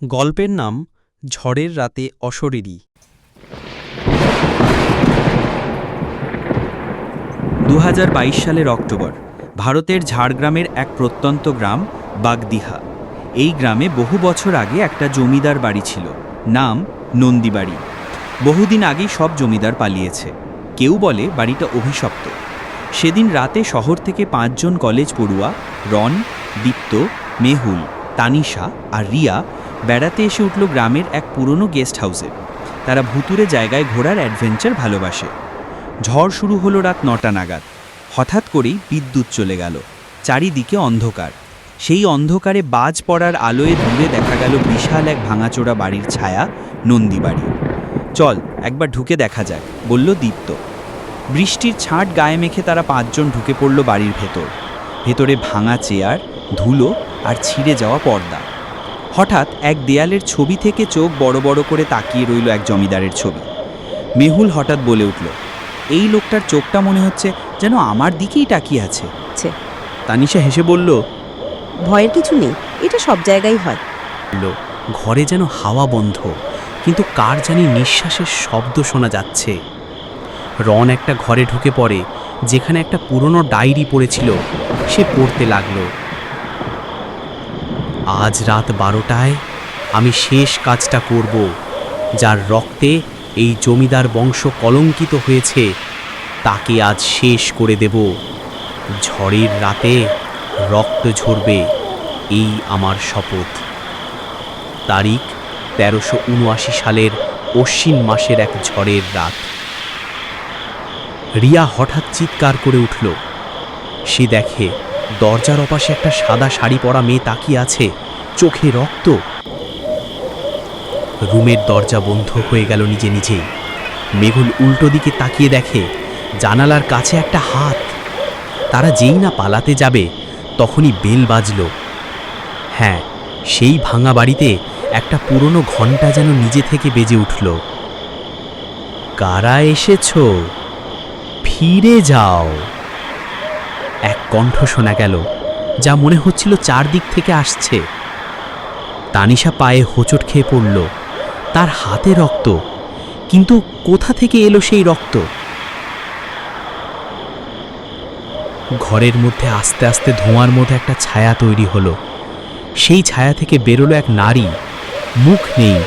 গল্পের নাম ঝড়ের রাতে অশরীরী। 2022 সালের অক্টোবর, ভারতের ঝাড়গ্রামের এক প্রত্যন্ত গ্রাম বাগদিহা। এই গ্রামে বহু বছর আগে একটা জমিদার বাড়ি ছিল, নাম নন্দীবাড়ি। বহুদিন আগেই সব জমিদার পালিয়েছে। কেউ বলে বাড়িটা অভিশপ্ত। সেদিন রাতে শহর থেকে 5 জন কলেজ পড়ুয়া রন, দীপ্ত, মেহুল, তানিশা আর রিয়া বেড়াতে এসে উঠল গ্রামের এক পুরনো গেস্ট হাউসে। তারা ভুতুরে জায়গায় ঘোরার অ্যাডভেঞ্চার ভালোবাসে। ঝড় শুরু হলো রাত 9টা নাগাদ। হঠাৎ করেই বিদ্যুৎ চলে গেল। চারিদিকে অন্ধকার। সেই অন্ধকারে বাজ পড়ার আলোয় দূরে দেখা গেল বিশাল এক ভাঙাচোরা বাড়ির ছায়া, নন্দীবাড়ি। চল একবার ঢুকে দেখা যাক, বলল দীপ্ত। বৃষ্টির ছাঁট গায়ে মেখে তারা 5 জন ঢুকে পড়ল বাড়ির ভেতর। ভেতরে ভাঙা চেয়ার, ধুলো আর ছিঁড়ে যাওয়া পর্দা। হঠাৎ এক দেয়ালের ছবি থেকে চোখ বড় বড় করে তাকিয়ে রইল এক জমিদারের ছবি। মেহুল হঠাৎ বলে উঠল, এই লোকটার চোখটা মনে হচ্ছে যেন আমার দিকেই তাকিয়ে আছে। তানিশা হেসে বলল, ভয়ের কিছু নেই, এটা সব জায়গায় হয়। ঘরে যেন হাওয়া বন্ধ, কিন্তু কার জানি নিঃশ্বাসের শব্দ শোনা যাচ্ছে। রন একটা ঘরে ঢুকে পড়ে, যেখানে একটা পুরনো ডায়েরি পড়েছিল। সে পড়তে লাগলো, আজ রাত 12টায় আমি শেষ কাজটা করব, যার রক্তে এই জমিদার বংশ কলঙ্কিত হয়েছে তাকে আজ শেষ করে দেব। ঝড়ের রাতে রক্ত ঝরবে, এই আমার শপথ। তারিখ 1379 সালের অশ্বিন মাসের এক ঝড়ের রাত। রিয়া হঠাৎ চিৎকার করে উঠল। সে দেখে দরজার ওপাশে একটা সাদা শাড়ি পরা মেয়ে তাকিয়ে আছে, চোখে রক্ত। রুমের দরজা বন্ধ হয়ে গেল নিজে নিজেই। মেহুল উল্টো দিকে তাকিয়ে দেখে জানালার কাছে একটা হাত। তারা যেই না পালাতে যাবে, তখনই বেল বাজল। হ্যাঁ, সেই ভাঙা বাড়িতে একটা পুরনো ঘণ্টা যেন নিজে থেকে বেজে উঠল। কারা এসেছো? ফিরে যাও। এক কণ্ঠ শোনা গেল, যা মনে হচ্ছিল চারদিক থেকে আসছে। তানিশা পায়ে হোঁচট খেয়ে পড়ল। তার হাতে রক্ত, কিন্তু কোথা থেকে এলো সেই রক্ত? ঘরের মধ্যে আস্তে আস্তে ধোঁয়ার মধ্যে একটা ছায়া তৈরি হলো। সেই ছায়া থেকে বেরোলো এক নারী। মুখ নেই,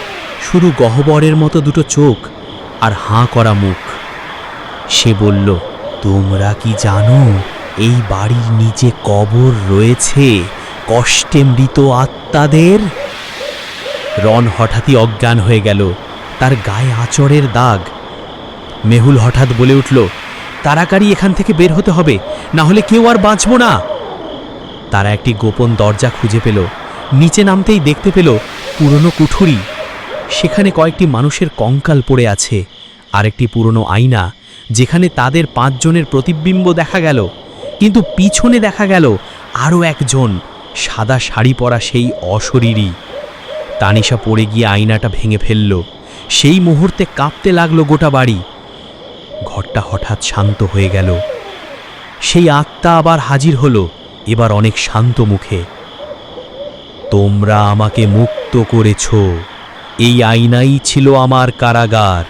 শুধু গহ্বরের মতো দুটো চোখ আর হাঁ করা মুখ। সে বলল, তোমরা কি জানো এই বাড়ির নিচে কবর রয়েছে কষ্টে মৃত আত্মাদের? রন হঠাৎই অজ্ঞান হয়ে গেল, তার গায়ে আঁচড়ের দাগ। মেহুল হঠাৎ বলে উঠল, তাড়াতাড়ি এখান থেকে বের হতে হবে, না হলে কেউ আর বাঁচব না। তারা একটি গোপন দরজা খুঁজে পেল। নিচে নামতেই দেখতে পেল পুরনো কুঠুরি। সেখানে কয়েকটি মানুষের কঙ্কাল পড়ে আছে, আর একটি পুরনো আয়না, যেখানে তাদের 5 জনের প্রতিবিম্ব দেখা গেল। কিন্তু পিছনে দেখা গেল আরও একজন, সাদা শাড়ি পরা সেই অশরীরী। তানিশা পড়ে গিয়ে আয়নাটা ভেঙে ফেলল। সেই মুহূর্তে কাঁপতে লাগলো গোটা বাড়ি। ঘরটা হঠাৎ শান্ত হয়ে গেল। সেই আত্মা আবার হাজির হলো, এবার অনেক শান্ত মুখে। তোমরা আমাকে মুক্ত করেছ। এই আয়নাই ছিল আমার কারাগার,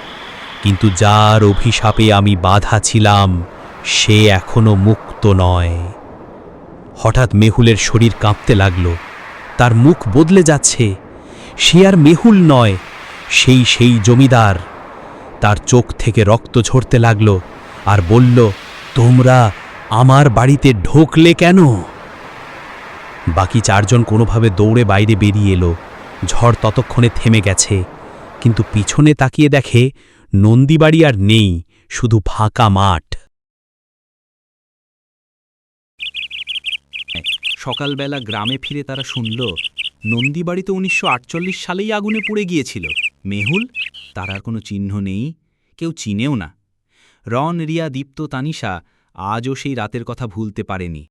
কিন্তু যার অভিশাপে আমি বাধা ছিলাম, সে এখনো মুক্ত নয়। হঠাৎ মেহুলের শরীর কাঁপতে লাগলো। তার মুখ বদলে যাচ্ছে। সে আর মেহুল নয়, সেই জমিদার। তার চোখ থেকে রক্ত ঝরতে লাগলো আর বলল, তোমরা আমার বাড়িতে ঢোকলে কেন? বাকি 4 জন কোনোভাবে দৌড়ে বাইরে বেরিয়ে এলো। ঝড় ততক্ষণে থেমে গেছে, কিন্তু পিছনে তাকিয়ে দেখে নন্দীবাড়ি আর নেই, শুধু ফাঁকা মাঠ। সকালবেলা গ্রামে ফিরে তারা শুনল, নন্দীবাড়ি তো 1948 সালেই আগুনে পুড়ে গিয়েছিল। মেহুল, তার আর কোনো চিহ্ন নেই, কেউ চিনেও না। রন, রিয়া, দীপ্ত, তানিশা আজও সেই রাতের কথা ভুলতে পারেনি।